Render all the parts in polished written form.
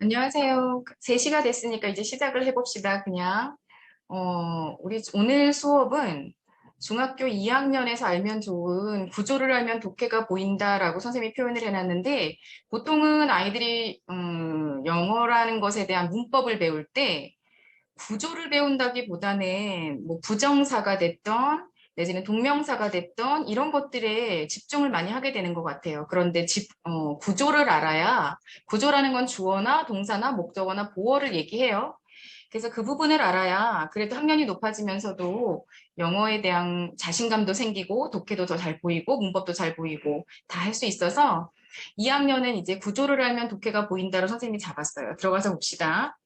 안녕하세요. 3시가 됐으니까 이제 시작을 해봅시다. 그냥. 우리 오늘 수업은 중학교 2학년에서 알면 좋은 구조를 알면 독해가 보인다라고 선생님이 표현을 해놨는데, 보통은 아이들이 영어라는 것에 대한 문법을 배울 때 구조를 배운다기보다는 뭐 부정사가 됐던 내지는 동명사가 됐던 이런 것들에 집중을 많이 하게 되는 것 같아요. 그런데 구조를 알아야, 구조라는 건 주어나 동사나 목적어나 보어를 얘기해요. 그래서 그 부분을 알아야 그래도 학년이 높아지면서도 영어에 대한 자신감도 생기고 독해도 더 잘 보이고 문법도 잘 보이고 다 할 수 있어서 2학년은 이제 구조를 알면 독해가 보인다로 선생님이 잡았어요. 들어가서 봅시다.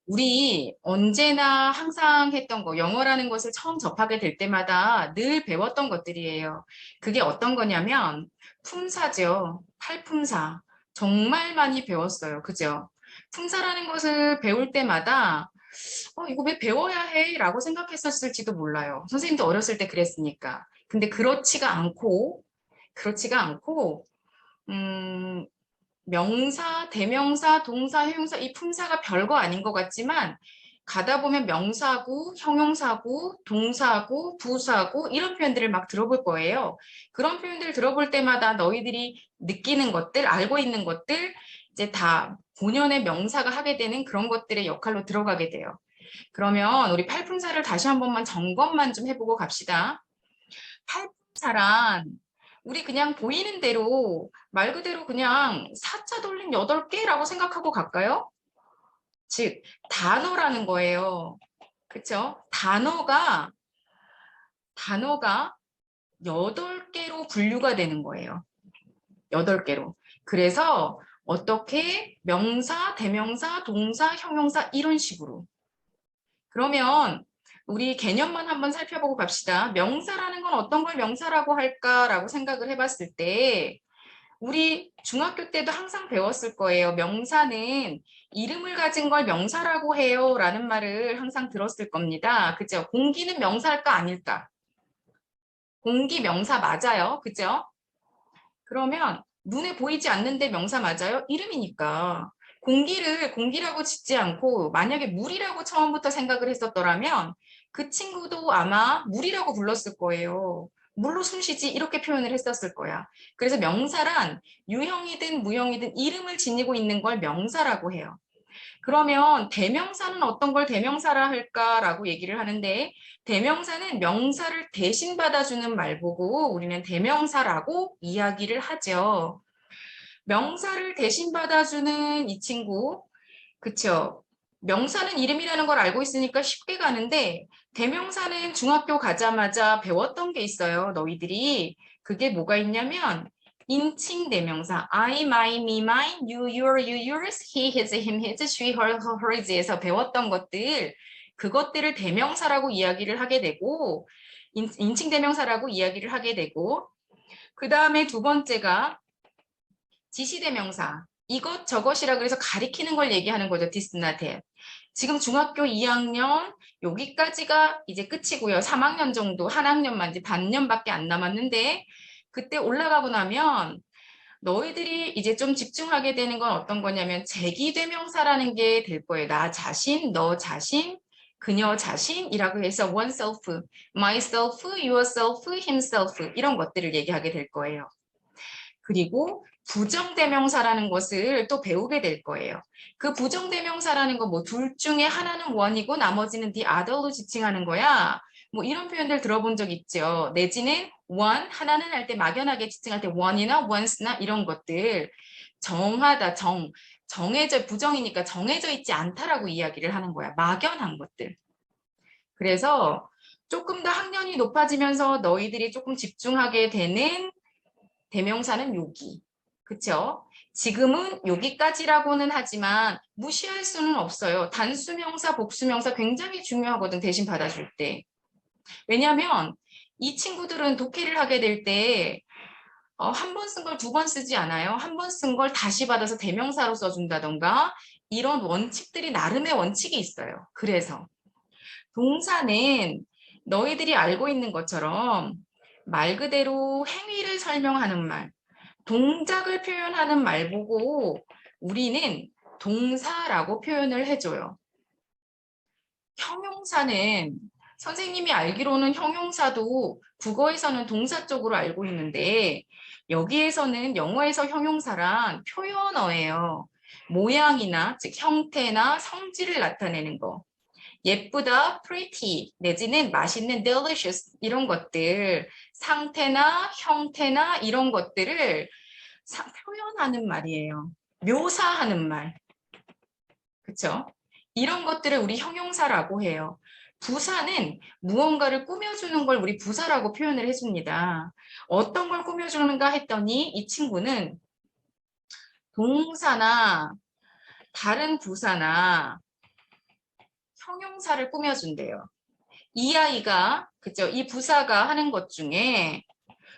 우리 언제나 항상 했던 거, 영어라는 것을 처음 접하게 될 때마다 늘 배웠던 것들이에요. 그게 어떤 거냐면, 품사죠. 팔품사. 정말 많이 배웠어요. 그죠? 품사라는 것을 배울 때마다, 이거 왜 배워야 해? 라고 생각했었을지도 몰라요. 선생님도 어렸을 때 그랬으니까. 근데 그렇지가 않고, 음, 명사, 대명사, 동사, 형용사, 이 품사가 별거 아닌 것 같지만 가다 보면 명사구, 형용사구, 동사구, 부사구 이런 표현들을 막 들어볼 거예요. 그런 표현들을 들어볼 때마다 너희들이 느끼는 것들, 알고 있는 것들 이제 다 본연의 명사가 하게 되는 그런 것들의 역할로 들어가게 돼요. 그러면 우리 팔품사를 다시 한 번만 점검만 좀 해보고 갑시다. 팔품사란 우리 그냥 보이는 대로 말 그대로 그냥 사자 돌림 8개라고 생각하고 갈까요? 즉, 단어라는 거예요. 그쵸? 단어가 8개로 분류가 되는 거예요. 8개로. 그래서 어떻게 명사, 대명사, 동사, 형용사 이런 식으로. 그러면 우리 개념만 한번 살펴보고 갑시다. 명사라는 건 어떤 걸 명사라고 할까라고 생각을 해봤을 때 우리 중학교 때도 항상 배웠을 거예요. 명사는 이름을 가진 걸 명사라고 해요. 라는 말을 항상 들었을 겁니다. 그죠? 공기는 명사일까 아닐까? 공기 명사 맞아요. 그죠? 그러면 눈에 보이지 않는데 명사 맞아요? 이름이니까. 공기를 공기라고 짓지 않고 만약에 물이라고 처음부터 생각을 했었더라면 그 친구도 아마 물이라고 불렀을 거예요. 물로 숨쉬지 이렇게 표현을 했었을 거야. 그래서 명사란 유형이든 무형이든 이름을 지니고 있는 걸 명사라고 해요. 그러면 대명사는 어떤 걸 대명사라 할까라고 얘기를 하는데 대명사는 명사를 대신 받아주는 말 보고 우리는 대명사라고 이야기를 하죠. 명사를 대신 받아주는 이 친구, 그쵸? 명사는 이름이라는 걸 알고 있으니까 쉽게 가는데 대명사는 중학교 가자마자 배웠던 게 있어요. 너희들이. 그게 뭐가 있냐면 인칭 대명사 I, my, me, mine, you, your, you, yours, he, his, him, his, she, her, hers에서 배웠던 것들 그것들을 대명사라고 이야기를 하게 되고 인칭 대명사라고 이야기를 하게 되고 그 다음에 두 번째가 지시대명사. 이것 저것이라 그래서 가리키는 걸 얘기하는 거죠. this, not that. 지금 중학교 2학년 여기까지가 이제 끝이고요. 3학년 정도 한 학년만 이제 반년밖에 안 남았는데 그때 올라가고 나면 너희들이 이제 좀 집중하게 되는 건 어떤 거냐면 제기대명사라는 게 될 거예요. 나 자신, 너 자신, 그녀 자신이라고 해서 oneself, myself, yourself, himself 이런 것들을 얘기하게 될 거예요. 그리고 부정대명사라는 것을 또 배우게 될 거예요. 그 부정대명사라는 거 뭐 둘 중에 하나는 one이고 나머지는 the other로 지칭하는 거야. 뭐 이런 표현들 들어본 적 있죠. 내지는 one, 하나는 할 때 막연하게 지칭할 때 one이나 once나 이런 것들. 정하다, 정해져, 부정이니까 정해져 있지 않다라고 이야기를 하는 거야. 막연한 것들. 그래서 조금 더 학년이 높아지면서 너희들이 조금 집중하게 되는 대명사는 여기. 그쵸? 지금은 여기까지라고는 하지만 무시할 수는 없어요. 단수명사, 복수명사 굉장히 중요하거든, 대신 받아줄 때. 왜냐하면 이 친구들은 독해를 하게 될 때, 한 번 쓴 걸 두 번 쓰지 않아요. 한 번 쓴 걸 다시 받아서 대명사로 써준다던가, 이런 원칙들이 나름의 원칙이 있어요. 그래서 동사는 너희들이 알고 있는 것처럼 말 그대로 행위를 설명하는 말, 동작을 표현하는 말 보고 우리는 동사라고 표현을 해줘요. 형용사는 선생님이 알기로는 형용사도 국어에서는 동사 쪽으로 알고 있는데 여기에서는 영어에서 형용사란 표현어예요. 모양이나 즉 형태나 성질을 나타내는 거. 예쁘다, pretty, 내지는 맛있는, delicious 이런 것들, 상태나 형태나 이런 것들을 표현하는 말이에요. 묘사하는 말. 그렇죠? 이런 것들을 우리 형용사라고 해요. 부사는 무언가를 꾸며주는 걸 우리 부사라고 표현을 해줍니다. 어떤 걸 꾸며주는가 했더니 이 친구는 동사나 다른 부사나 형용사를 꾸며준대요. 이 아이가, 그죠? 이 부사가 하는 것 중에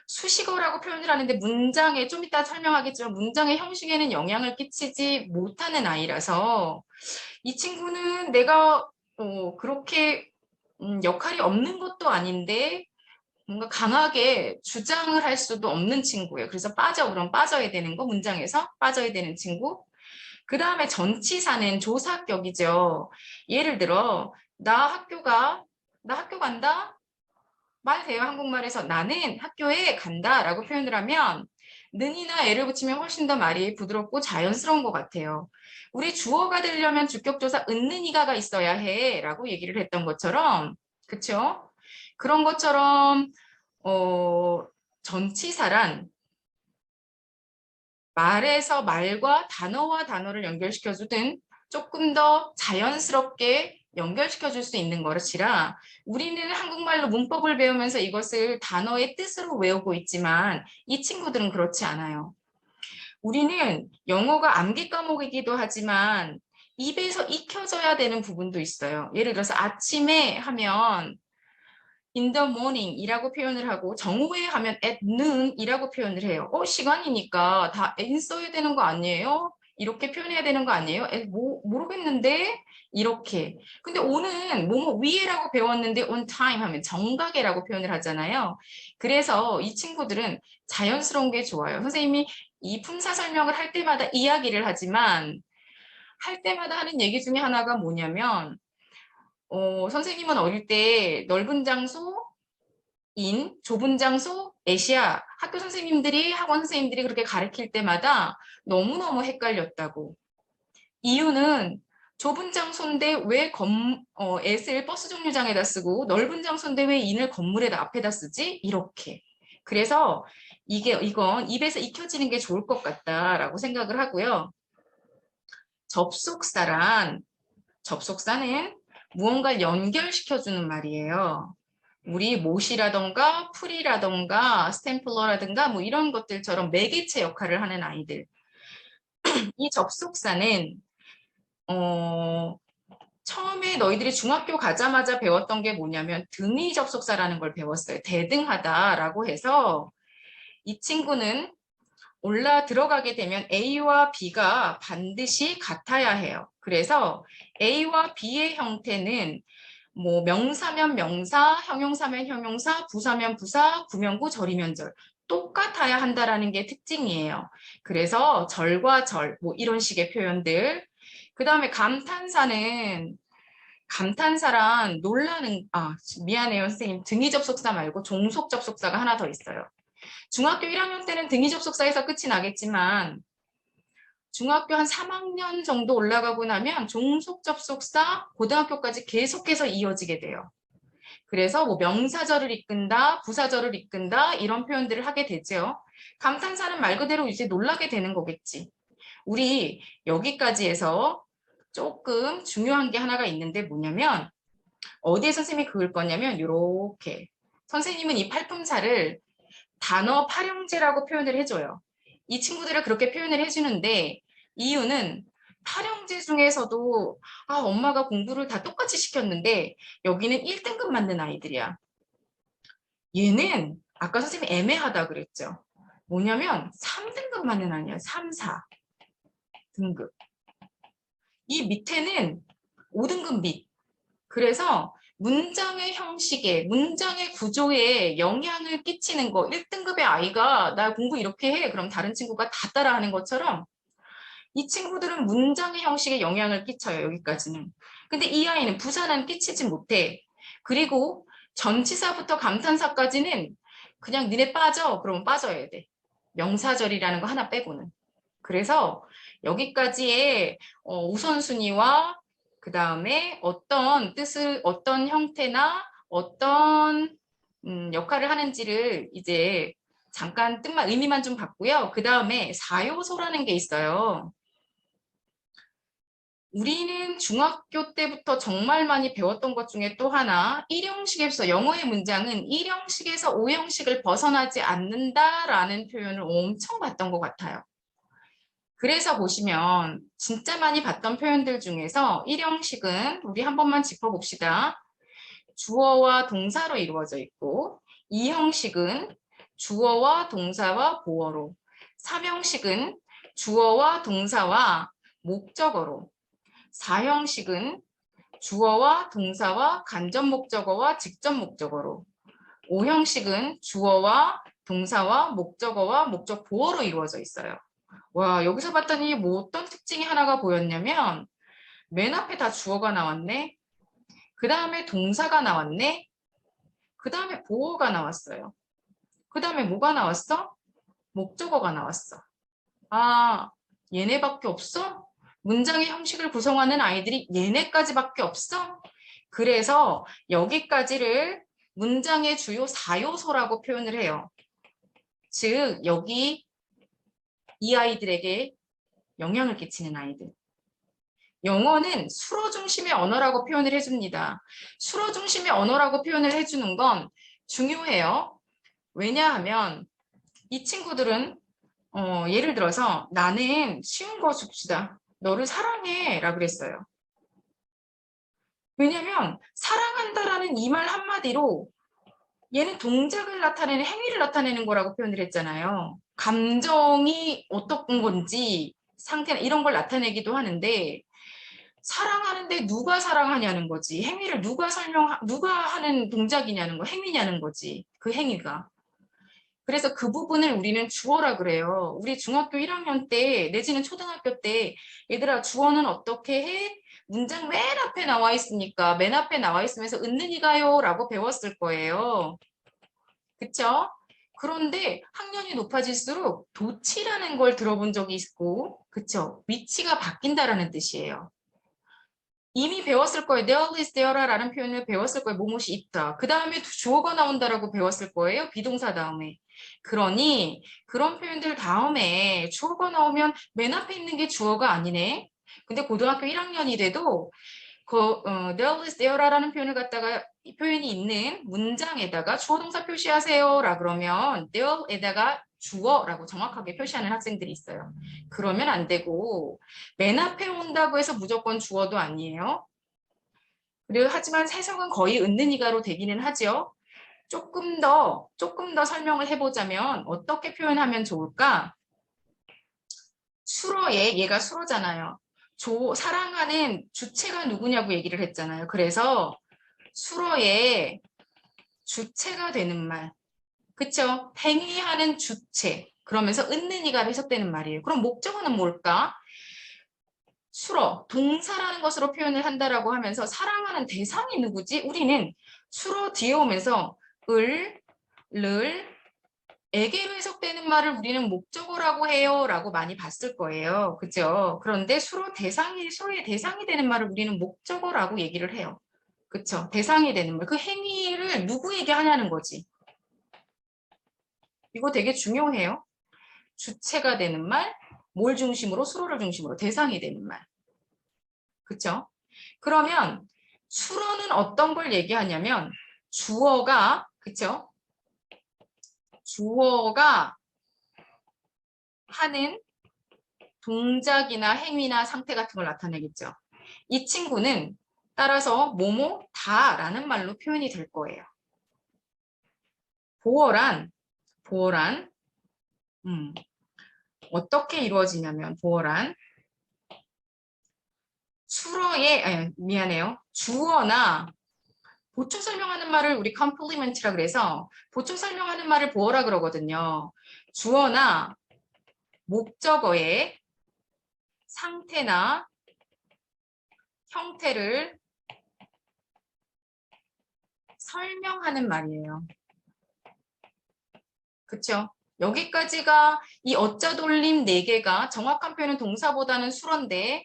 수식어라고 표현을 하는데 문장에 좀 이따 설명하겠지만 문장의 형식에는 영향을 끼치지 못하는 아이라서 이 친구는 내가 그렇게 역할이 없는 것도 아닌데 뭔가 강하게 주장을 할 수도 없는 친구예요. 그래서 그럼 빠져야 되는 거, 문장에서 빠져야 되는 친구. 그 다음에 전치사는 조사격이죠. 예를 들어 나 학교 간다? 말 돼요. 한국말에서 나는 학교에 간다 라고 표현을 하면 는이나 애를 붙이면 훨씬 더 말이 부드럽고 자연스러운 것 같아요. 우리 주어가 되려면 주격조사 은는이가가 있어야 해 라고 얘기를 했던 것처럼 그쵸? 그런 것처럼 전치사란 말에서 말과 단어와 단어를 연결시켜주든 조금 더 자연스럽게 연결시켜줄 수 있는 것이라 우리는 한국말로 문법을 배우면서 이것을 단어의 뜻으로 외우고 있지만 이 친구들은 그렇지 않아요. 우리는 영어가 암기 과목이기도 하지만 입에서 익혀져야 되는 부분도 있어요. 예를 들어서 아침에 하면 in the morning 이라고 표현을 하고 정오에 하면 at noon 이라고 표현을 해요. 시간이니까 다 in 써야 되는 거 아니에요? 이렇게 표현해야 되는 거 아니에요? 모르겠는데 이렇게. 근데 오는 뭐뭐 위에라고 배웠는데 on time 하면 정각에라고 표현을 하잖아요. 그래서 이 친구들은 자연스러운 게 좋아요. 선생님이 이 품사 설명을 할 때마다 이야기를 하지만 할 때마다 하는 얘기 중에 하나가 뭐냐면 선생님은 어릴 때 넓은 장소, 좁은 장소, 애시아 학교 선생님들이 학원 선생님들이 그렇게 가르칠 때마다 너무너무 헷갈렸다고. 이유는 좁은 장소인데 왜 S를 버스 정류장에다 쓰고 넓은 장소인데 왜 인을 건물에다 앞에다 쓰지? 이렇게. 그래서 이건 입에서 익혀지는 게 좋을 것 같다라고 생각을 하고요. 접속사는 무언가를 연결시켜주는 말이에요. 우리 못이라던가 풀이라던가 스탬플러라든가 뭐 이런 것들처럼 매개체 역할을 하는 아이들. 이 접속사는 처음에 너희들이 중학교 가자마자 배웠던 게 뭐냐면 등위 접속사라는 걸 배웠어요. 대등하다라고 해서 이 친구는 올라 들어가게 되면 A와 B가 반드시 같아야 해요. 그래서 A와 B의 형태는 뭐 명사면 명사, 형용사면 형용사, 부사면 부사, 구명구, 절이면 절 똑같아야 한다라는 게 특징이에요. 그래서 절과 절, 뭐 이런 식의 표현들. 그 다음에 감탄사란 미안해요 선생님. 등위 접속사 말고 종속 접속사가 하나 더 있어요. 중학교 1학년 때는 등위 접속사에서 끝이 나겠지만 중학교 한 3학년 정도 올라가고 나면 종속 접속사 고등학교까지 계속해서 이어지게 돼요. 그래서 뭐 명사절을 이끈다, 부사절을 이끈다 이런 표현들을 하게 되죠. 감탄사는 말 그대로 이제 놀라게 되는 거겠지. 우리 여기까지 해서 조금 중요한 게 하나가 있는데 뭐냐면 어디에 선생님이 그을 거냐면 이렇게 선생님은 이 팔품사를 단어 활용제라고 표현을 해줘요. 이 친구들을 그렇게 표현을 해주는데 이유는 활용제 중에서도 엄마가 공부를 다 똑같이 시켰는데 여기는 1등급 맞는 아이들이야. 얘는 아까 선생님이 애매하다 그랬죠. 뭐냐면 3등급 맞는 아이야. 3, 4등급. 이 밑에는 5등급 밑. 그래서 문장의 형식에, 문장의 구조에 영향을 끼치는 거, 1등급의 아이가 나 공부 이렇게 해. 그럼 다른 친구가 다 따라하는 것처럼 이 친구들은 문장의 형식에 영향을 끼쳐요. 여기까지는. 근데 이 아이는 부사는 끼치지 못해. 그리고 전치사부터 감탄사까지는 그냥 니네 빠져. 그러면 빠져야 돼. 명사절이라는 거 하나 빼고는. 그래서 여기까지의 우선순위와 그 다음에 어떤 뜻을, 어떤 형태나 어떤 역할을 하는지를 이제 잠깐 뜻만, 의미만 좀 봤고요. 그 다음에 사요소라는 게 있어요. 우리는 중학교 때부터 정말 많이 배웠던 것 중에 또 하나, 1형식에서 영어의 문장은 1형식에서 5형식을 벗어나지 않는다라는 표현을 엄청 봤던 것 같아요. 그래서 보시면 진짜 많이 봤던 표현들 중에서 1형식은 우리 한 번만 짚어봅시다. 주어와 동사로 이루어져 있고 2형식은 주어와 동사와 보어로 3형식은 주어와 동사와 목적어로 4형식은 주어와 동사와 간접 목적어와 직접 목적어로 5형식은 주어와 동사와 목적어와 목적 보어로 이루어져 있어요. 와, 여기서 봤더니 뭐 어떤 특징이 하나가 보였냐면 맨 앞에 다 주어가 나왔네. 그 다음에 동사가 나왔네. 그 다음에 보어가 나왔어요. 그 다음에 뭐가 나왔어? 목적어가 나왔어. 아, 얘네밖에 없어? 문장의 형식을 구성하는 아이들이 얘네까지밖에 없어? 그래서 여기까지를 문장의 주요 4요소라고 표현을 해요. 즉, 여기 이 아이들에게 영향을 끼치는 아이들. 영어는 수로 중심의 언어라고 표현을 해줍니다. 수로 중심의 언어라고 표현을 해주는 건 중요해요. 왜냐하면 이 친구들은 예를 들어서 나는 쉬운 거 줍시다. 너를 사랑해 라 그랬어요. 왜냐하면 사랑한다라는 이 말 한마디로 얘는 동작을 나타내는 행위를 나타내는 거라고 표현을 했잖아요. 감정이 어떤 건지 상태나 이런 걸 나타내기도 하는데 사랑하는데 누가 사랑하냐는 거지. 행위를 누가 하는 동작이냐는 거, 행위냐는 거지. 그 행위가. 그래서 그 부분을 우리는 주어라 그래요. 우리 중학교 1학년 때 내지는 초등학교 때 얘들아 주어는 어떻게 해? 문장 맨 앞에 나와 있으니까 맨 앞에 나와 있으면서 은는이가요 라고 배웠을 거예요. 그쵸? 그런데 학년이 높아질수록 도치라는 걸 들어본 적이 있고 그쵸? 위치가 바뀐다라는 뜻이에요. 이미 배웠을 거예요. There is there라는 표현을 배웠을 거예요. 뭐뭇이 있다. 그 다음에 주어가 나온다라고 배웠을 거예요. 비동사 다음에. 그러니 그런 표현들 다음에 주어가 나오면 맨 앞에 있는 게 주어가 아니네. 근데 고등학교 1학년이 돼도 there is there라는 표현을 갖다가 이 표현이 있는 문장에다가 주어 동사 표시하세요. 라 그러면 there에다가 주어라고 정확하게 표시하는 학생들이 있어요. 그러면 안 되고 맨 앞에 온다고 해서 무조건 주어도 아니에요. 그리고 하지만 세성은 거의 은는이가로 되기는 하죠. 조금 더 설명을 해보자면 어떻게 표현하면 좋을까? 수로에 얘가 수로잖아요. 사랑하는 주체가 누구냐고 얘기를 했잖아요. 그래서 수로에 주체가 되는 말. 그쵸? 행위하는 주체. 그러면서 은는이가 해석되는 말이에요. 그럼 목적어는 뭘까? 수로, 동사라는 것으로 표현을 한다라고 하면서 사랑하는 대상이 누구지? 우리는 수로 뒤에 오면서 에게로 해석되는 말을 우리는 목적어라고 해요 라고 많이 봤을 거예요. 그죠? 그런데 수로의 대상이 되는 말을 우리는 목적어라고 얘기를 해요. 그쵸? 대상이 되는 말. 그 행위를 누구에게 하냐는 거지. 이거 되게 중요해요. 주체가 되는 말, 뭘 중심으로? 수로를 중심으로 대상이 되는 말. 그쵸? 그러면 수로는 어떤 걸 얘기하냐면 주어가, 그쵸? 주어가 하는 동작이나 행위나 상태 같은 걸 나타내겠죠. 이 친구는 따라서 다라는 말로 표현이 될 거예요. 보어란 어떻게 이루어지냐면 주어나 보충 설명하는 말을 우리 compliment라 그래서 보충 설명하는 말을 보어라 그러거든요. 주어나 목적어에 상태나 형태를 설명하는 말이에요. 그쵸? 여기까지가 이 어짜 돌림 4개가 정확한 표현은 동사보다는 수런데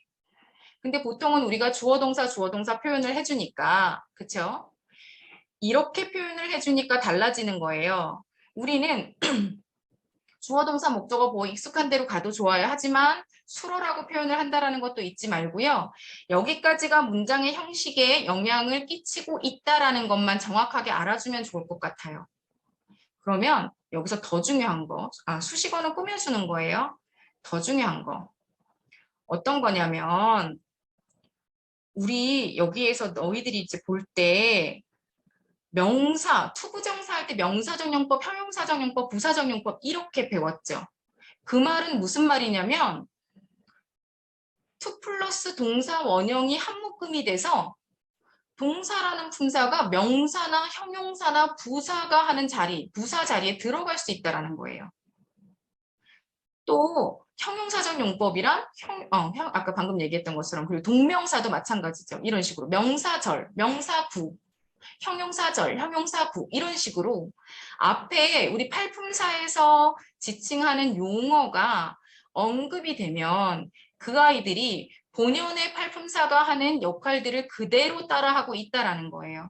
근데 보통은 우리가 주어 동사 표현을 해주니까 그쵸? 이렇게 표현을 해주니까 달라지는 거예요. 우리는 주어 동사 목적어 보호 익숙한 대로 가도 좋아요. 하지만 수로라고 표현을 한다라는 것도 잊지 말고요. 여기까지가 문장의 형식에 영향을 끼치고 있다라는 것만 정확하게 알아주면 좋을 것 같아요. 그러면 여기서 더 중요한 거, 수식어는 꾸며주는 거예요. 더 중요한 거. 어떤 거냐면 우리 여기에서 너희들이 이제 볼 때 명사, 투부정사 할 때 명사정용법, 형용사정용법, 부사정용법 이렇게 배웠죠. 그 말은 무슨 말이냐면 투 플러스 동사 원형이 한 묶음이 돼서 동사라는 품사가 명사나 형용사나 부사가 하는 자리, 부사 자리에 들어갈 수 있다는 거예요. 또 형용사적 용법이란 아까 방금 얘기했던 것처럼 그리고 동명사도 마찬가지죠. 이런 식으로 명사절, 명사구, 형용사절, 형용사구 이런 식으로 앞에 우리 팔품사에서 지칭하는 용어가 언급이 되면 그 아이들이 본연의 팔품사가 하는 역할들을 그대로 따라하고 있다라는 거예요.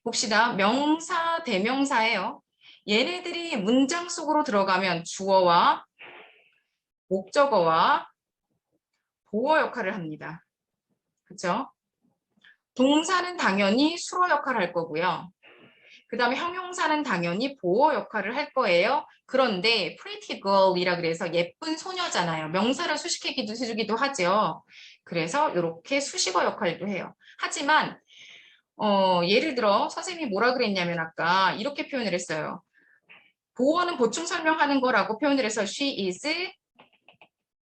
봅시다. 명사, 대명사예요. 얘네들이 문장 속으로 들어가면 주어와 목적어와 보어 역할을 합니다. 그렇죠? 동사는 당연히 수로 역할을 할 거고요. 그 다음에 형용사는 당연히 보어 역할을 할 거예요. 그런데 pretty girl이라 그래서 예쁜 소녀잖아요. 명사를 수식해주기도 하죠. 그래서 이렇게 수식어 역할도 해요. 하지만 예를 들어 선생님이 뭐라 그랬냐면 아까 이렇게 표현을 했어요. 보어는 보충 설명하는 거라고 표현을 해서 she is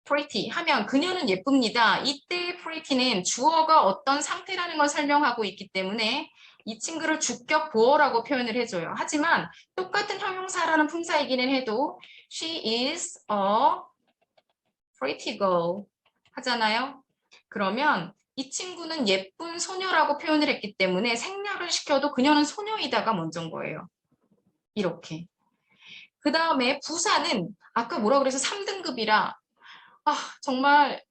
pretty 하면 그녀는 예쁩니다. 이때 pretty는 주어가 어떤 상태라는 걸 설명하고 있기 때문에 이 친구를 주격 보어라고 표현을 해줘요. 하지만 똑같은 형용사라는 품사이기는 해도 she is a pretty girl 하잖아요. 그러면 이 친구는 예쁜 소녀라고 표현을 했기 때문에 생략을 시켜도 그녀는 소녀이다가 먼저인 거예요. 이렇게. 그 다음에 부사는 아까 뭐라 그래서 3등급이라 정말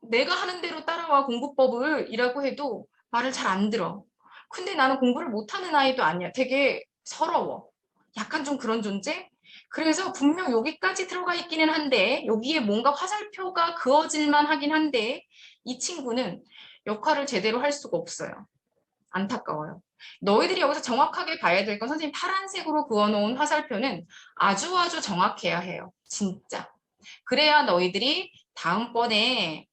내가 하는 대로 따라와 공부법을 이라고 해도 말을 잘 안 들어. 근데 나는 공부를 못하는 아이도 아니야. 되게 서러워. 약간 좀 그런 존재? 그래서 분명 여기까지 들어가 있기는 한데 여기에 뭔가 화살표가 그어질만 하긴 한데 이 친구는 역할을 제대로 할 수가 없어요. 안타까워요. 너희들이 여기서 정확하게 봐야 될 건 선생님 파란색으로 그어놓은 화살표는 아주 정확해야 해요. 진짜. 그래야 너희들이 다음번에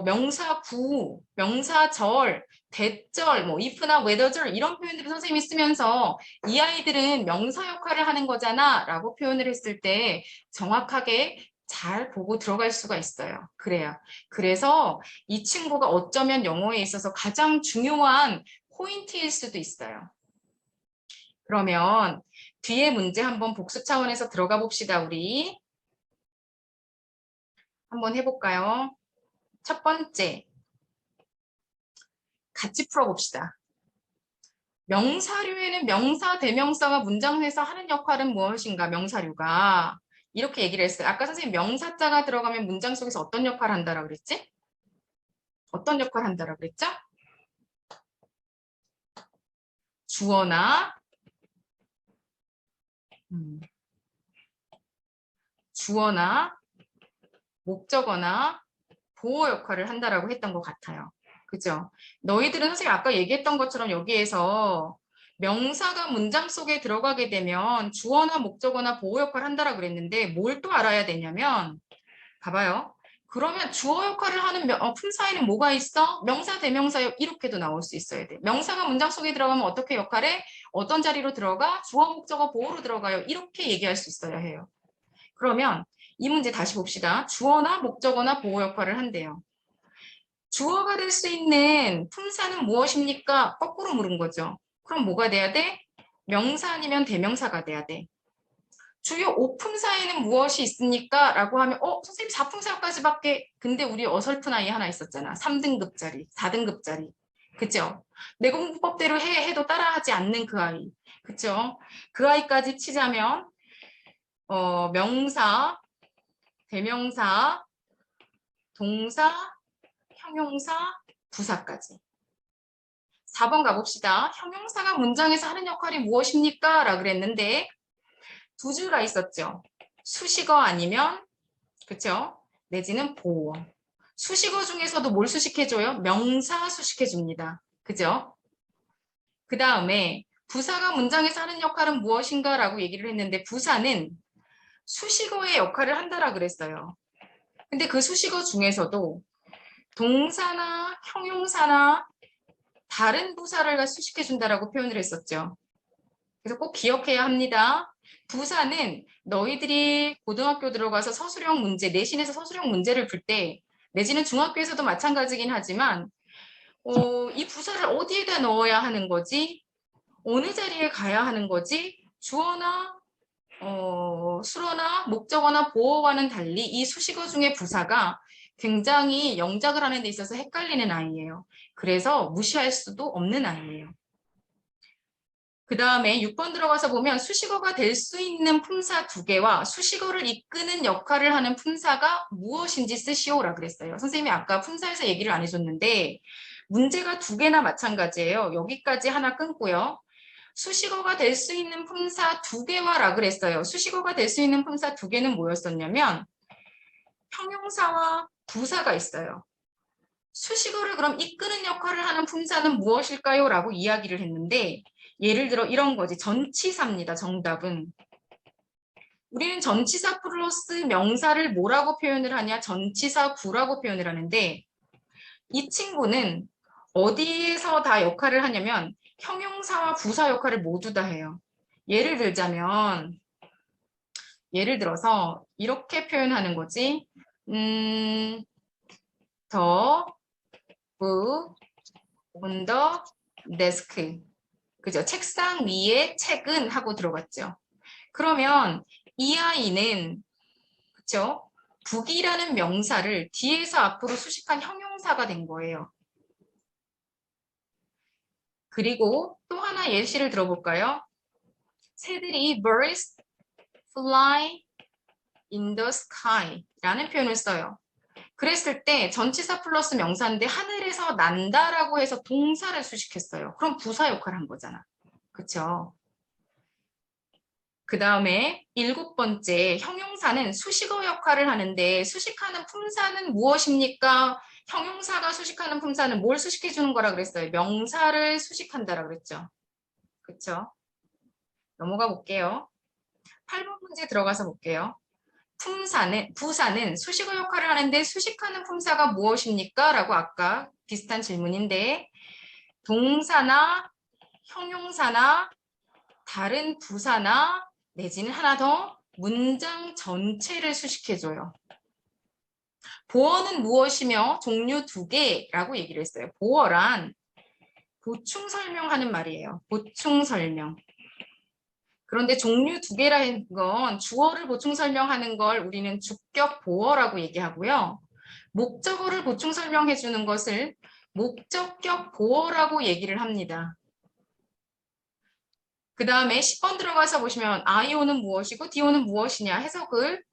명사구, 명사절, 대절, 뭐 if나 whether절 이런 표현들을 선생님이 쓰면서 이 아이들은 명사 역할을 하는 거잖아 라고 표현을 했을 때 정확하게 잘 보고 들어갈 수가 있어요. 그래서 이 친구가 어쩌면 영어에 있어서 가장 중요한 포인트일 수도 있어요. 그러면 뒤에 문제 한번 복습 차원에서 들어가 봅시다. 우리 한번 해볼까요? 첫 번째, 같이 풀어봅시다. 명사류에는 명사, 대명사가 문장에서 하는 역할은 무엇인가? 명사류가 이렇게 얘기를 했어요. 아까 선생님 명사자가 들어가면 문장 속에서 어떤 역할을 한다라고 그랬지? 어떤 역할을 한다라고 그랬죠? 주어나 목적어나 보호 역할을 한다라고 했던 것 같아요. 그죠? 너희들은 선생님 아까 얘기했던 것처럼 여기에서 명사가 문장 속에 들어가게 되면 주어나 목적어나 보호 역할을 한다라고 그랬는데 뭘 또 알아야 되냐면 봐봐요. 그러면 주어 역할을 하는 품사에는 뭐가 있어? 명사, 대명사 이렇게도 나올 수 있어야 돼. 명사가 문장 속에 들어가면 어떻게 역할해? 어떤 자리로 들어가? 주어, 목적어, 보호로 들어가요. 이렇게 얘기할 수 있어야 해요. 그러면 이 문제 다시 봅시다. 주어나 목적어나 보호 역할을 한대요. 주어가 될 수 있는 품사는 무엇입니까? 거꾸로 물은 거죠. 그럼 뭐가 돼야 돼? 명사 아니면 대명사가 돼야 돼. 주요 5품사에는 무엇이 있습니까? 라고 하면 선생님 4품사까지밖에. 근데 우리 어설픈 아이 하나 있었잖아. 3등급짜리, 4등급짜리. 그죠? 내 공부법대로 해도 따라하지 않는 그 아이. 그죠? 그 아이까지 치자면 명사, 대명사, 동사, 형용사, 부사까지. 4번 가봅시다. 형용사가 문장에서 하는 역할이 무엇입니까? 라고 그랬는데 두 줄가 있었죠. 수식어 아니면 그쵸? 내지는 보어. 수식어 중에서도 뭘 수식해줘요? 명사 수식해줍니다. 그죠? 그 다음에 부사가 문장에서 하는 역할은 무엇인가? 라고 얘기를 했는데 부사는 수식어의 역할을 한다라 그랬어요. 근데 그 수식어 중에서도 동사나 형용사나 다른 부사를 수식해준다라고 표현을 했었죠. 그래서 꼭 기억해야 합니다. 부사는 너희들이 고등학교 들어가서 서술형 문제, 내신에서 서술형 문제를 풀 때, 내지는 중학교에서도 마찬가지긴 하지만 이 부사를 어디에다 넣어야 하는 거지? 어느 자리에 가야 하는 거지? 주어나 수어나 목적어나 보어와는 달리 이 수식어 중에 부사가 굉장히 영작을 하는 데 있어서 헷갈리는 아이예요. 그래서 무시할 수도 없는 아이예요. 그 다음에 6번 들어가서 보면 수식어가 될 수 있는 품사 2개와 수식어를 이끄는 역할을 하는 품사가 무엇인지 쓰시오라 그랬어요. 선생님이 아까 품사에서 얘기를 안 해줬는데 문제가 2개나 마찬가지예요. 여기까지 하나 끊고요. 수식어가 될 수 있는 품사 2개와라 그랬어요. 수식어가 될 수 있는 품사 2개는 뭐였었냐면 형용사와 부사가 있어요. 수식어를 그럼 이끄는 역할을 하는 품사는 무엇일까요? 라고 이야기를 했는데 예를 들어 이런 거지. 전치사입니다. 정답은. 우리는 전치사 플러스 명사를 뭐라고 표현을 하냐? 전치사 구라고 표현을 하는데 이 친구는 어디에서 다 역할을 하냐면 형용사와 부사 역할을 모두 다 해요. 예를 들자면 예를 들어서 이렇게 표현하는 거지. The book on the desk. 그죠? 책상 위에 책은 하고 들어갔죠. 그러면 이 아이는 그죠? 북이라는 명사를 뒤에서 앞으로 수식한 형용사가 된 거예요. 그리고 또 하나 예시를 들어볼까요? 새들이 birds fly in the sky 라는 표현을 써요. 그랬을 때 전치사 플러스 명사인데 하늘에서 난다라고 해서 동사를 수식했어요. 그럼 부사 역할을 한 거잖아. 그쵸? 그 다음에 7번째 형용사는 수식어 역할을 하는데 수식하는 품사는 무엇입니까? 형용사가 수식하는 품사는 뭘 수식해 주는 거라 그랬어요? 명사를 수식한다라 그랬죠. 그쵸? 넘어가 볼게요. 8번 문제 들어가서 볼게요. 부사는 수식어 역할을 하는데 수식하는 품사가 무엇입니까? 라고 아까 비슷한 질문인데 동사나 형용사나 다른 부사나 내지는 하나 더 문장 전체를 수식해줘요. 보어는 무엇이며 종류 2개라고 얘기를 했어요. 보어란 보충 설명하는 말이에요. 보충 설명. 그런데 종류 2개라는 건 주어를 보충 설명하는 걸 우리는 주격 보어라고 얘기하고요. 목적어를 보충 설명해 주는 것을 목적격 보어라고 얘기를 합니다. 그 다음에 10번 들어가서 보시면 IO는 무엇이고 DO는 무엇이냐 해석을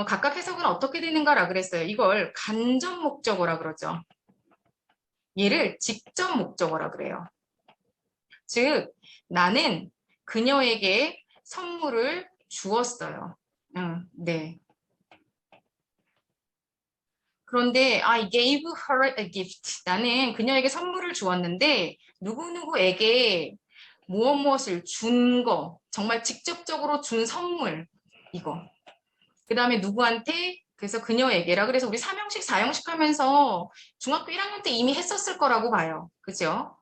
각각 해석은 어떻게 되는가라 그랬어요. 이걸 간접 목적어라 그러죠. 얘를 직접 목적어라 그래요. 즉 나는 그녀에게 선물을 주었어요. 네. 그런데 I gave her a gift. 나는 그녀에게 선물을 주었는데 누구누구에게 무엇을 준 거, 정말 직접적으로 준 선물 이거. 그 다음에 누구한테 그래서 그녀에게라 그래서 우리 3형식, 4형식 하면서 중학교 1학년 때 이미 했었을 거라고 봐요. 그죠?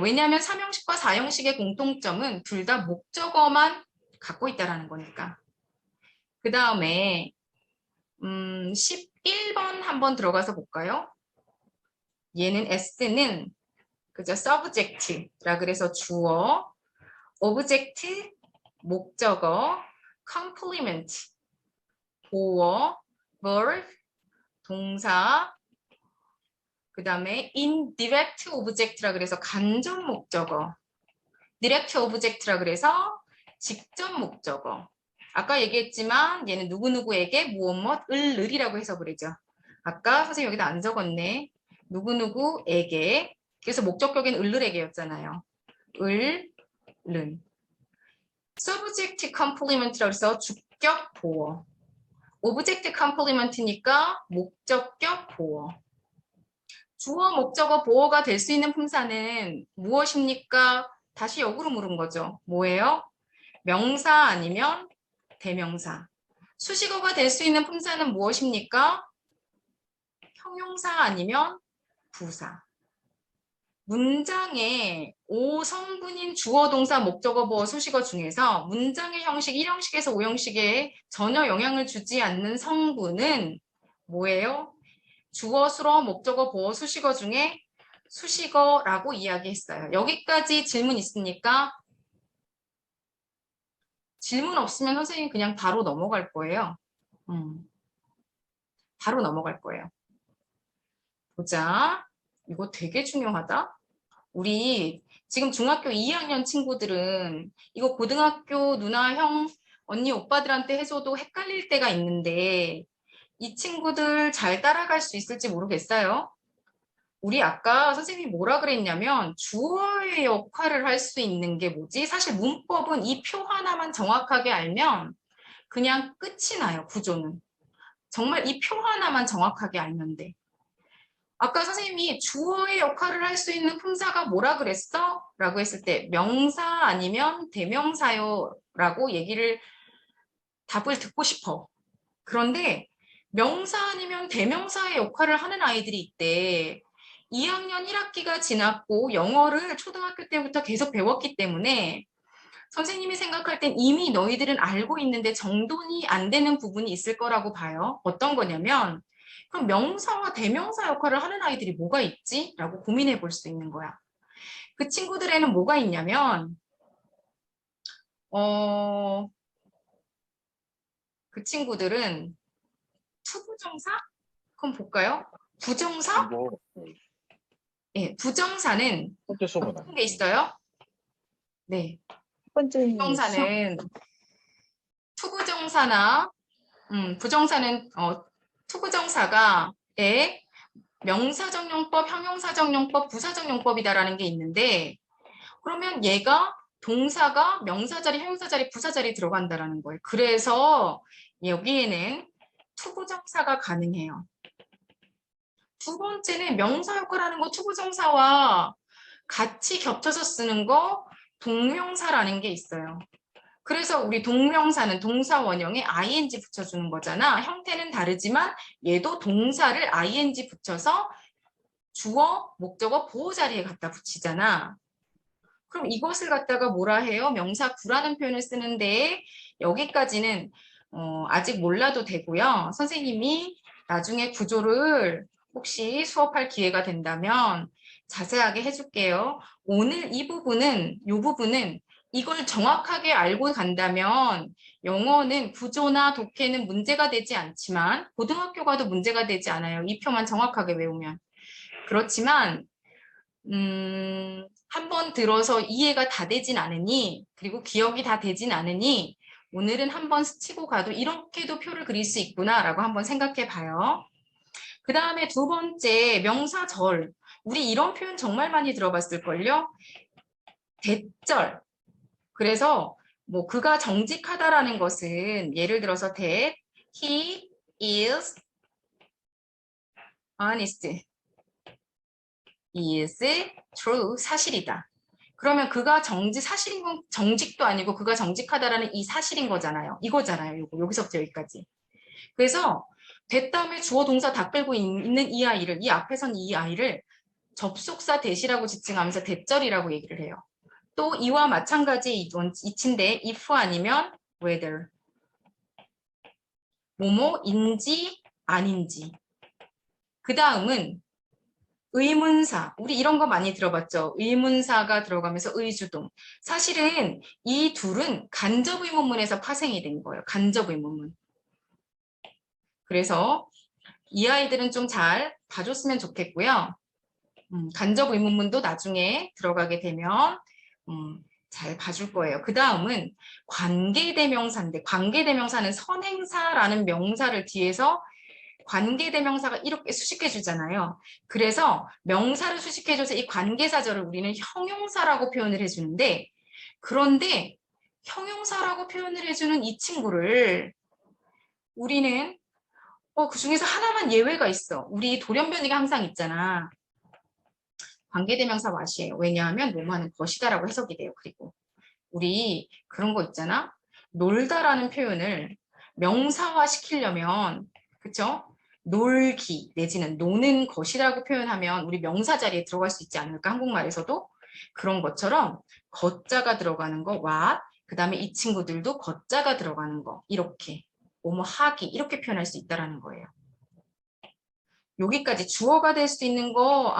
왜냐하면 3형식과 4형식의 공통점은 둘 다 목적어만 갖고 있다라는 거니까. 그 다음에 11번 한번 들어가서 볼까요? 얘는 S는 그죠? subject라 그래서 주어, object 목적어, complement, 보어, verb, 동사, 그 다음에 indirect object라 그래서 간접 목적어, direct object라 그래서 직접 목적어. 아까 얘기했지만 얘는 누구누구에게 무엇 을이라고 해서 그러죠. 아까 선생님 여기다 안 적었네. 누구누구에게. 그래서 목적격인 을에게였잖아요. 은. subject complement라고 해서 주격 보어. object complement니까 목적격 보어. 주어, 목적어, 보어가 될 수 있는 품사는 무엇입니까? 다시 역으로 물은 거죠. 뭐예요? 명사 아니면 대명사. 수식어가 될 수 있는 품사는 무엇입니까? 형용사 아니면 부사. 문장의 5성분인 주어, 동사, 목적어, 보어, 수식어 중에서 문장의 형식 1형식에서 5형식에 전혀 영향을 주지 않는 성분은 뭐예요? 주어, 수어, 목적어, 보어, 수식어 중에 수식어라고 이야기했어요. 여기까지 질문 있습니까? 질문 없으면 선생님 그냥 바로 넘어갈 거예요. 바로 넘어갈 거예요. 보자. 이거 되게 중요하다. 우리 지금 중학교 2학년 친구들은 이거 고등학교 누나, 형, 언니, 오빠들한테 해줘도 헷갈릴 때가 있는데 이 친구들 잘 따라갈 수 있을지 모르겠어요. 우리 아까 선생님이 뭐라 그랬냐면 주어의 역할을 할 수 있는 게 뭐지? 사실 문법은 이 표 하나만 정확하게 알면 그냥 끝이 나요, 구조는. 정말 이 표 하나만 정확하게 알면 돼. 아까 선생님이 주어의 역할을 할 수 있는 품사가 뭐라 그랬어? 라고 했을 때 명사 아니면 대명사요 라고 답을 듣고 싶어. 그런데 명사 아니면 대명사의 역할을 하는 아이들이 있대. 2학년 1학기가 지났고 영어를 초등학교 때부터 계속 배웠기 때문에 선생님이 생각할 땐 이미 너희들은 알고 있는데 정돈이 안 되는 부분이 있을 거라고 봐요. 어떤 거냐면 그럼 명사와 대명사 역할을 하는 아이들이 뭐가 있지? 라고 고민해 볼 수 있는 거야. 그 친구들에는 뭐가 있냐면 그 친구들은 투부정사? 그럼 볼까요? 부정사? 예, 부정사는 어떤 게 있어요? 네. 부정사는 투부정사나 부정사는 투부정사가 명사정용법, 형용사정용법, 부사정용법이다라는 게 있는데 그러면 얘가 동사가 명사 자리, 형용사 자리, 부사 자리 들어간다라는 거예요. 그래서 여기에는 투부정사가 가능해요. 두 번째는 명사 역할하는 거 투부정사와 같이 겹쳐서 쓰는 거 동명사라는 게 있어요. 그래서 우리 동명사는 동사 원형에 ing 붙여주는 거잖아. 형태는 다르지만 얘도 동사를 ing 붙여서 주어, 목적어, 보호 자리에 갖다 붙이잖아. 그럼 이것을 갖다가 뭐라 해요? 명사 구라는 표현을 쓰는데 여기까지는 아직 몰라도 되고요. 선생님이 나중에 구조를 혹시 수업할 기회가 된다면 자세하게 해줄게요. 오늘 이 부분은 이걸 정확하게 알고 간다면 영어는 구조나 독해는 문제가 되지 않지만 고등학교 가도 문제가 되지 않아요. 이 표만 정확하게 외우면. 그렇지만 한 번 들어서 이해가 다 되진 않으니 그리고 기억이 다 되진 않으니 오늘은 한번 스치고 가도 이렇게도 표를 그릴 수 있구나 라고 한번 생각해 봐요. 그 다음에 두 번째 명사절. 우리 이런 표현 정말 많이 들어봤을걸요? 대절. 그래서 뭐 그가 정직하다라는 것은 예를 들어서 he is honest. is true. 사실이다. 그러면 그가 사실인 건 정직도 아니고 그가 정직하다라는 이 사실인 거잖아요. 이거잖아요. 여기서부터 여기까지. 그래서 됐다음에 주어 동사 다 끌고 있는 이 아이를 이 앞에선 이 아이를 접속사 대시라고 지칭하면서 대절이라고 얘기를 해요. 또 이와 마찬가지 이치인데 if 아니면 whether 뭐뭐인지 아닌지 그 다음은 의문사. 우리 이런 거 많이 들어봤죠? 의문사가 들어가면서 의주동. 사실은 이 둘은 간접의문문에서 파생이 된 거예요. 간접의문문. 그래서 이 아이들은 좀 잘 봐줬으면 좋겠고요. 간접의문문도 나중에 들어가게 되면 잘 봐줄 거예요. 그 다음은 관계대명사인데 관계대명사는 선행사라는 명사를 뒤에서 관계대명사가 이렇게 수식해 주잖아요. 그래서 명사를 수식해줘서 이 관계사절을 우리는 형용사라고 표현을 해주는데 그런데 형용사라고 표현을 해주는 이 친구를 우리는 그 중에서 하나만 예외가 있어. 우리 돌연변이가 항상 있잖아. 관계대명사 what이에요. 왜냐하면 뭐뭐하는 것이다라고 해석이 돼요. 그리고 우리 그런 거 있잖아. 놀다라는 표현을 명사화 시키려면 그쵸? 놀기 내지는 노는 것이라고 표현하면 우리 명사 자리에 들어갈 수 있지 않을까? 한국말에서도 그런 것처럼 것자가 들어가는 거 what 그 다음에 이 친구들도 것자가 들어가는 거 이렇게 뭐뭐 하기 이렇게 표현할 수 있다라는 거예요. 여기까지 주어가 될 수 있는 거,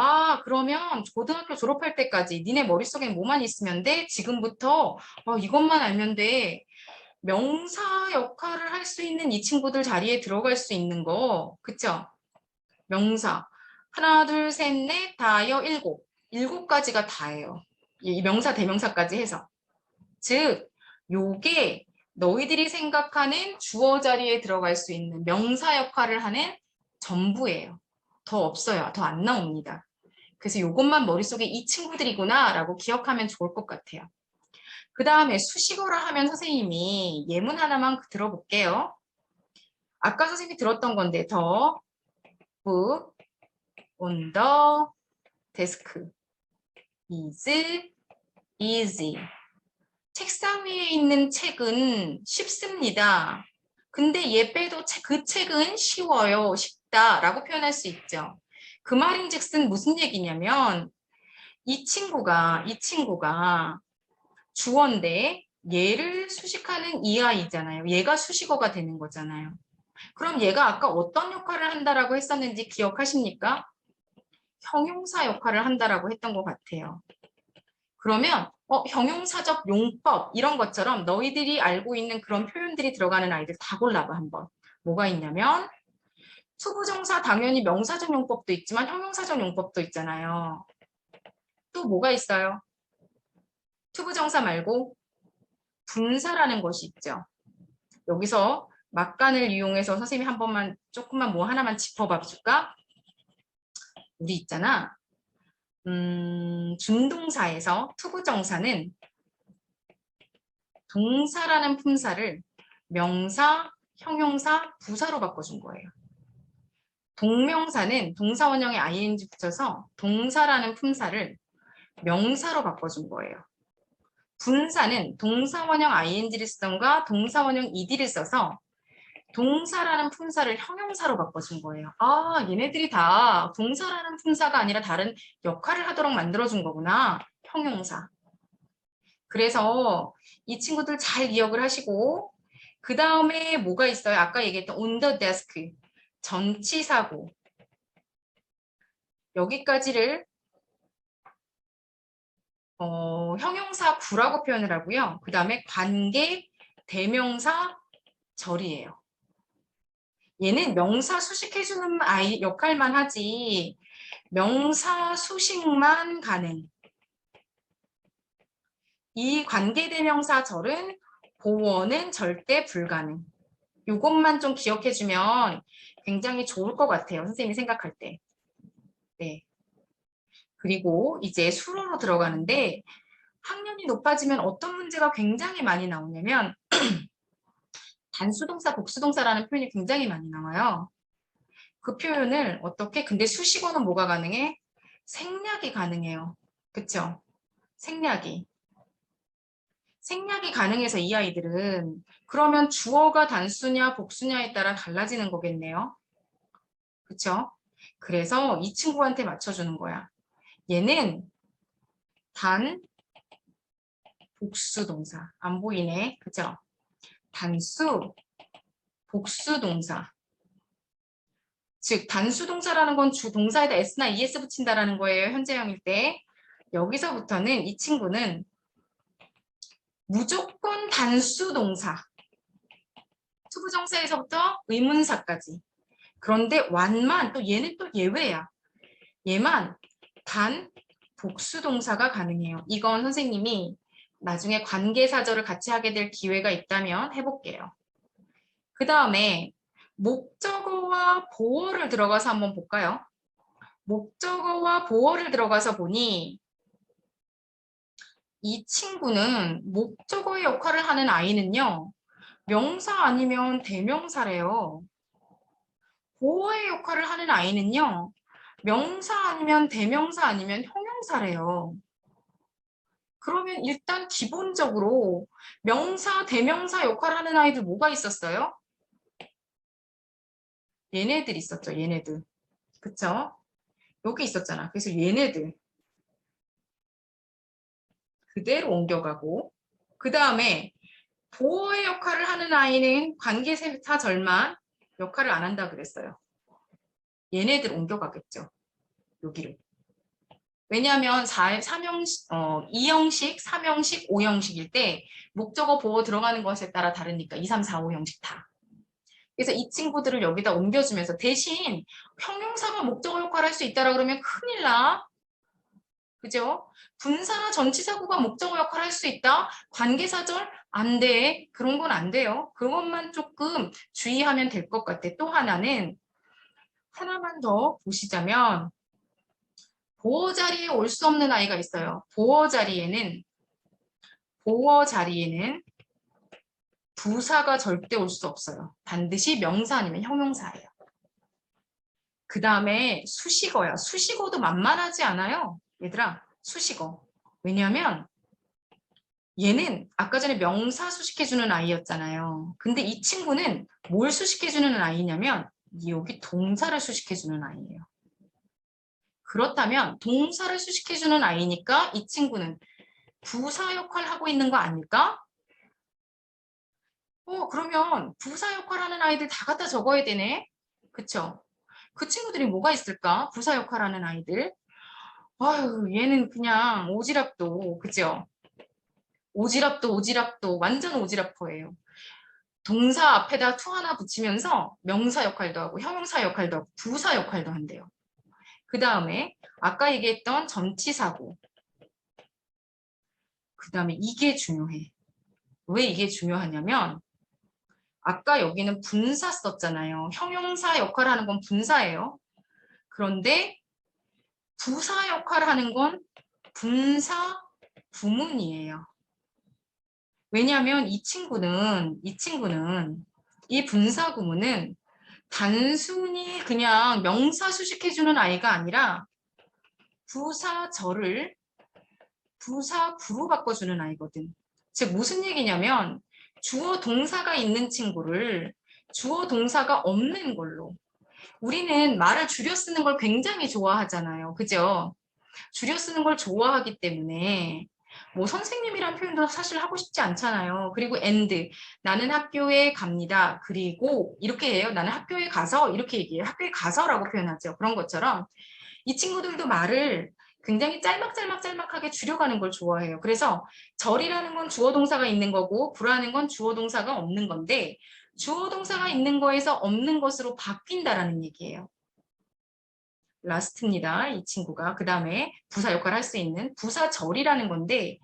그러면 고등학교 졸업할 때까지 니네 머릿속에 뭐만 있으면 돼? 지금부터 이것만 알면 돼. 명사 역할을 할 수 있는 이 친구들 자리에 들어갈 수 있는 거, 그쵸? 명사. 하나, 둘, 셋, 넷, 다여, 일곱. 일곱 가지가 다예요. 이 명사, 대명사까지 해서. 즉, 요게 너희들이 생각하는 주어 자리에 들어갈 수 있는 명사 역할을 하는 전부예요. 더 없어요. 더 안 나옵니다. 그래서 요것만 머릿속에 이 친구들이구나 라고 기억하면 좋을 것 같아요. 그 다음에 수식어라 하면 선생님이 예문 하나만 들어볼게요. 아까 선생님이 들었던 건데 더 book on the desk is easy 책상 위에 있는 책은 쉽습니다. 근데 얘 빼도 그 책은 쉬워요. 쉽다라고 표현할 수 있죠. 그 말인즉슨 무슨 얘기냐면 이 친구가 주어인데 얘를 수식하는 이 아이잖아요. 얘가 수식어가 되는 거잖아요. 그럼 얘가 아까 어떤 역할을 한다라고 했었는지 기억하십니까? 형용사 역할을 한다라고 했던 것 같아요. 그러면 형용사적 용법 이런 것처럼 너희들이 알고 있는 그런 표현들이 들어가는 아이들 다 골라봐 한번. 뭐가 있냐면 투부정사 당연히 명사적 용법도 있지만 형용사적 용법도 있잖아요. 또 뭐가 있어요? 투부정사 말고 분사라는 것이 있죠. 여기서 막간을 이용해서 선생님이 한 번만 조금만 뭐 하나만 짚어봐 줄까? 우리 있잖아. 준동사에서 투부정사는 동사라는 품사를 명사, 형용사, 부사로 바꿔준 거예요. 동명사는 동사 원형에 ing 붙여서 동사라는 품사를 명사로 바꿔준 거예요. 분사는 동사 원형 ing를 쓰던가 동사 원형 ed를 써서 동사라는 품사를 형용사로 바꿔준 거예요. 얘네들이 다 동사라는 품사가 아니라 다른 역할을 하도록 만들어준 거구나. 형용사. 그래서 이 친구들 잘 기억을 하시고 그 다음에 뭐가 있어요? 아까 얘기했던 on the desk, 전치사고 여기까지를 형용사 구라고 표현을 하고요. 그 다음에 관계 대명사 절이에요. 얘는 명사 수식해주는 아이 역할만 하지 명사 수식만 가능. 이 관계대명사 절은 보어는 절대 불가능. 이것만 좀 기억해주면 굉장히 좋을 것 같아요. 선생님이 생각할 때. 네. 그리고 이제 수로로 들어가는데 학년이 높아지면 어떤 문제가 굉장히 많이 나오냐면 단수동사, 복수동사라는 표현이 굉장히 많이 나와요. 그 표현을 어떻게? 근데 수식어는 뭐가 가능해? 생략이 가능해요. 그쵸? 생략이. 생략이 가능해서 이 아이들은 그러면 주어가 단수냐 복수냐에 따라 달라지는 거겠네요. 그쵸? 그래서 이 친구한테 맞춰주는 거야. 얘는 단 복수 동사. 안 보이네. 그죠? 단수 복수 동사. 즉 단수동사라는 건 주동사에다 s나 es 붙인다라는 거예요. 현재형일 때. 여기서부터는 이 친구는 무조건 단수동사. 투부정사에서부터 의문사까지. 그런데 완만 또 얘는 또 예외야. 얘만 단 복수동사가 가능해요. 이건 선생님이 나중에 관계사절을 같이 하게 될 기회가 있다면 해볼게요. 그 다음에 목적어와 보어를 들어가서 한번 볼까요? 목적어와 보어를 들어가서 보니 이 친구는 목적어의 역할을 하는 아이는요. 명사 아니면 대명사래요. 보어의 역할을 하는 아이는요. 명사 아니면 대명사 아니면 형용사래요. 그러면 일단 기본적으로 명사, 대명사 역할을 하는 아이들 뭐가 있었어요? 얘네들 있었죠. 얘네들. 그쵸? 여기 있었잖아. 그래서 얘네들 그대로 옮겨가고 그 다음에 보호의 역할을 하는 아이는 관계사절만 역할을 안 한다 그랬어요. 얘네들 옮겨가겠죠. 여기를. 왜냐하면 2형식, 3형식, 5형식일 때 목적어 보호 들어가는 것에 따라 다르니까 2, 3, 4, 5형식 다. 그래서 이 친구들을 여기다 옮겨주면서 대신 형용사가 목적어 역할을 할 수 있다라 그러면 큰일 나. 그죠? 분사나 전치사구가 목적어 역할을 할 수 있다? 관계사절? 안 돼. 그런 건 안 돼요. 그것만 조금 주의하면 될 것 같아. 또 하나는 하나만 더 보시자면 보어 자리에 올 수 없는 아이가 있어요. 보어 자리에는 부사가 절대 올 수 없어요. 반드시 명사 아니면 형용사예요. 그 다음에 수식어야. 수식어도 만만하지 않아요. 얘들아, 수식어. 왜냐하면 얘는 아까 전에 명사 수식해주는 아이였잖아요. 근데 이 친구는 뭘 수식해주는 아이냐면 여기 동사를 수식해주는 아이예요. 그렇다면 동사를 수식해주는 아이니까 이 친구는 부사 역할을 하고 있는 거 아닐까? 그러면 부사 역할하는 아이들 다 갖다 적어야 되네. 그쵸? 그 친구들이 뭐가 있을까? 부사 역할하는 아이들. 아유, 얘는 그냥 오지랖도, 그죠? 오지랖도 완전 오지랖퍼예요. 동사 앞에다 to 하나 붙이면서 명사 역할도 하고 형용사 역할도 하고 부사 역할도 한대요. 그 다음에 아까 얘기했던 전치사고. 그 다음에 이게 중요해. 왜 이게 중요하냐면 아까 여기는 분사 썼잖아요. 형용사 역할을 하는 건 분사예요. 그런데 부사 역할을 하는 건 분사 부문이에요. 왜냐하면 이 친구는 이 분사 구문은 단순히 그냥 명사 수식해주는 아이가 아니라 부사절을 부사구로 바꿔주는 아이거든. 즉 무슨 얘기냐면 주어 동사가 있는 친구를 주어 동사가 없는 걸로 우리는 말을 줄여 쓰는 걸 굉장히 좋아하잖아요. 그죠? 줄여 쓰는 걸 좋아하기 때문에 뭐 선생님이란 표현도 사실 하고 싶지 않잖아요. 그리고 and 나는 학교에 갑니다. 그리고 이렇게 해요. 나는 학교에 가서 이렇게 얘기해요. 학교에 가서라고 표현하죠. 그런 것처럼 이 친구들도 말을 굉장히 짤막하게 줄여가는 걸 좋아해요. 그래서 절이라는 건 주어 동사가 있는 거고 구라는 건 주어 동사가 없는 건데 주어 동사가 있는 거에서 없는 것으로 바뀐다라는 얘기예요. 라스트입니다. 이 친구가. 그 다음에 부사 역할을 할 수 있는 부사절이라는 건데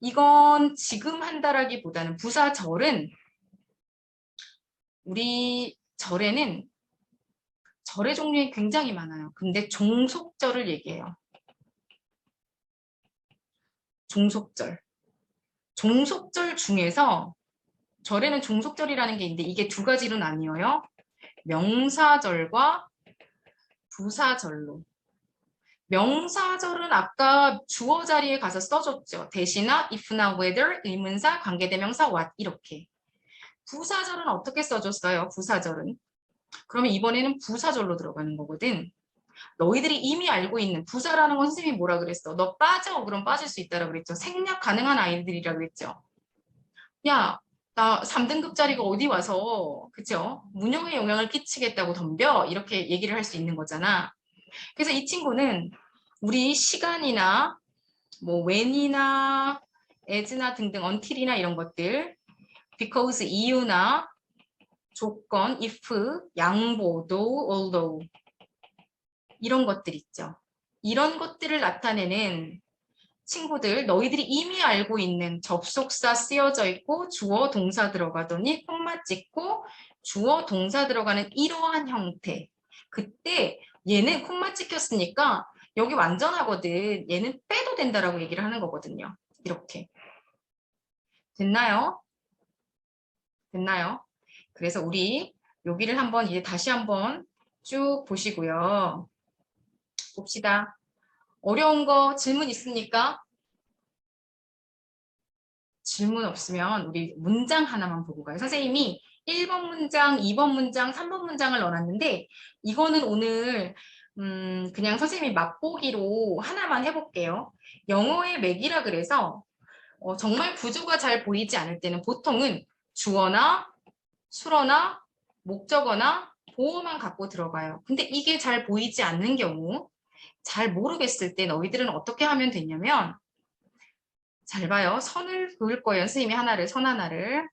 이건 지금 한다라기보다는 부사절은 우리 절에는 절의 종류가 굉장히 많아요. 근데 종속절을 얘기해요. 종속절. 종속절 중에서 절에는 종속절이라는 게 있는데 이게 두 가지로 나뉘어요. 명사절과 부사절로. 명사절은 아까 주어 자리에 가서 써줬죠. 대시나, if나, whether, 의문사, 관계대명사, what 이렇게. 부사절은 어떻게 써줬어요? 부사절은. 그러면 이번에는 부사절로 들어가는 거거든. 너희들이 이미 알고 있는 부사라는 건 선생님이 뭐라 그랬어? 너 빠져. 그럼 빠질 수 있다라 그랬죠. 생략 가능한 아이들이라 그랬죠. 야, 나 3등급짜리가 어디 와서, 그쵸? 문형에 영향을 끼치겠다고 덤벼? 이렇게 얘기를 할 수 있는 거잖아. 그래서 이 친구는 우리 시간이나 뭐 when이나 as나 등등 until이나 이런 것들, because 이유나 조건, if, 양보, though, although 이런 것들 있죠. 이런 것들을 나타내는 친구들, 너희들이 이미 알고 있는 접속사 쓰여져 있고 주어 동사 들어가더니 콤마 찍고 주어 동사 들어가는 이러한 형태. 그때 얘는 콤마 찍혔으니까 여기 완전하거든. 얘는 빼도 된다라고 얘기를 하는 거거든요. 이렇게. 됐나요? 됐나요? 그래서 우리 여기를 한번 이제 다시 한번 쭉 보시고요. 봅시다. 어려운 거 질문 있습니까? 질문 없으면 우리 문장 하나만 보고 가요. 선생님이 1번 문장, 2번 문장, 3번 문장을 넣어놨는데 이거는 오늘 그냥 선생님이 맛보기로 하나만 해볼게요. 영어의 맥이라 그래서 정말 구조가 잘 보이지 않을 때는 보통은 주어나 수어나 목적어나 보어만 갖고 들어가요. 근데 이게 잘 보이지 않는 경우 잘 모르겠을 때 너희들은 어떻게 하면 되냐면 잘 봐요. 선을 그을 거예요. 선생님이 하나를, 선 하나를.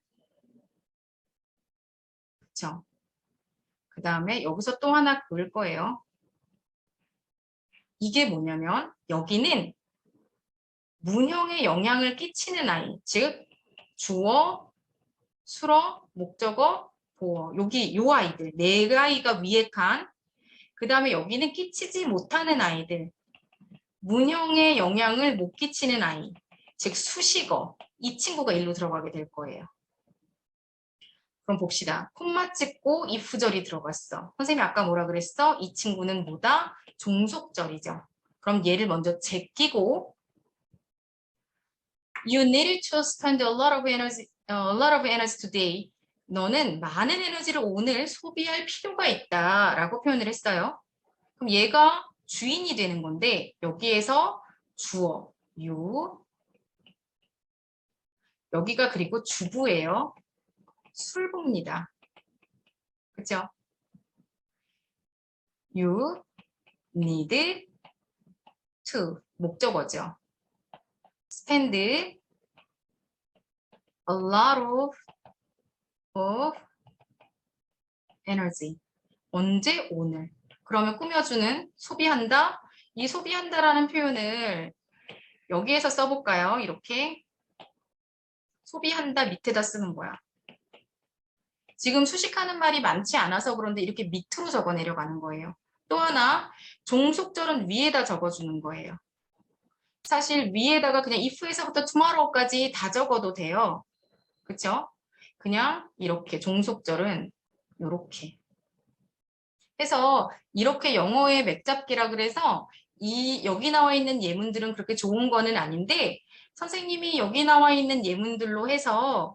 그쵸? 그 다음에 여기서 또 하나 그을 거예요. 이게 뭐냐면 여기는 문형에 영향을 끼치는 아이, 즉 주어, 수어, 목적어, 보어. 여기 요 아이들, 네 아이가 위에 칸. 그 다음에 여기는 끼치지 못하는 아이들. 문형에 영향을 못 끼치는 아이, 즉 수식어. 이 친구가 일로 들어가게 될 거예요. 그럼 봅시다. 콤마 찍고 if절이 들어갔어. 선생님이 아까 뭐라 그랬어? 이 친구는 뭐다? 종속절이죠. 그럼 얘를 먼저 제끼고 You needed to spend a lot of energy today. 너는 많은 에너지를 오늘 소비할 필요가 있다 라고 표현을 했어요. 그럼 얘가 주인이 되는 건데 여기에서 주어, you 여기가 그리고 주부예요. 술부입니다. 그죠? You need to 목적어죠. spend a lot of energy. 언제? 오늘. 그러면 꾸며주는 소비한다. 이 소비한다라는 표현을 여기에서 써볼까요? 이렇게 소비한다 밑에다 쓰는 거야. 지금 수식하는 말이 많지 않아서 그런데 이렇게 밑으로 적어 내려가는 거예요. 또 하나 종속절은 위에다 적어주는 거예요. 사실 위에다가 그냥 if에서부터 tomorrow까지 다 적어도 돼요. 그쵸? 그냥 이렇게 종속절은 이렇게 해서 이렇게 영어의 맥잡기라 그래서 이 여기 나와 있는 예문들은 그렇게 좋은 거는 아닌데 선생님이 여기 나와 있는 예문들로 해서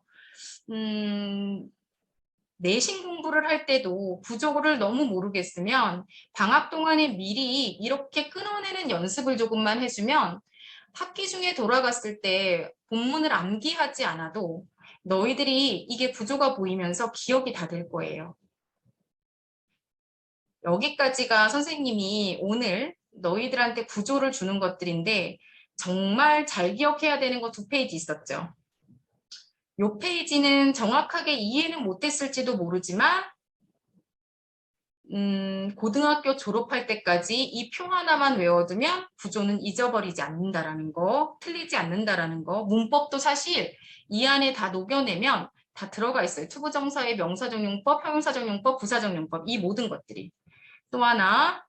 내신 공부를 할 때도 구조를 너무 모르겠으면 방학 동안에 미리 이렇게 끊어내는 연습을 조금만 해주면 학기 중에 돌아갔을 때 본문을 암기하지 않아도 너희들이 이게 구조가 보이면서 기억이 다 될 거예요. 여기까지가 선생님이 오늘 너희들한테 구조를 주는 것들인데 정말 잘 기억해야 되는 거 2페이지 있었죠. 요 페이지는 정확하게 이해는 못했을지도 모르지만 고등학교 졸업할 때까지 이 표 하나만 외워두면 구조는 잊어버리지 않는다라는 거, 틀리지 않는다라는 거, 문법도 사실 이 안에 다 녹여내면 다 들어가 있어요. 투부정사의 명사정용법, 형용사정용법, 부사정용법 이 모든 것들이. 또 하나,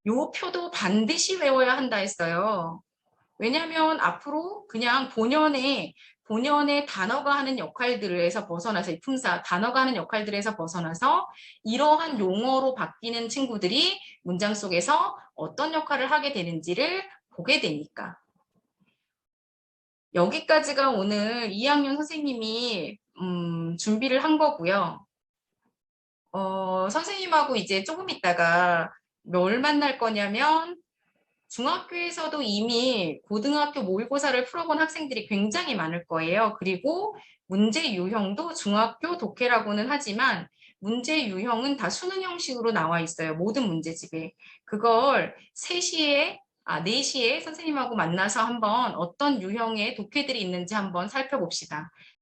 요 표도 반드시 외워야 한다 했어요. 왜냐하면 앞으로 그냥 본연의 단어가 하는 역할들에서 벗어나서 이 품사, 단어가 하는 역할들에서 벗어나서 이러한 용어로 바뀌는 친구들이 문장 속에서 어떤 역할을 하게 되는지를 보게 되니까. 여기까지가 오늘 2학년 선생님이 준비를 한 거고요. 선생님하고 이제 조금 있다가 뭘 만날 거냐면 중학교에서도 이미 고등학교 모의고사를 풀어본 학생들이 굉장히 많을 거예요. 그리고 문제 유형도 중학교 독해라고는 하지만 문제 유형은 다 수능 형식으로 나와 있어요. 모든 문제집에. 그걸 4시에 선생님하고 만나서 한번 어떤 유형의 독해들이 있는지 한번 살펴봅시다.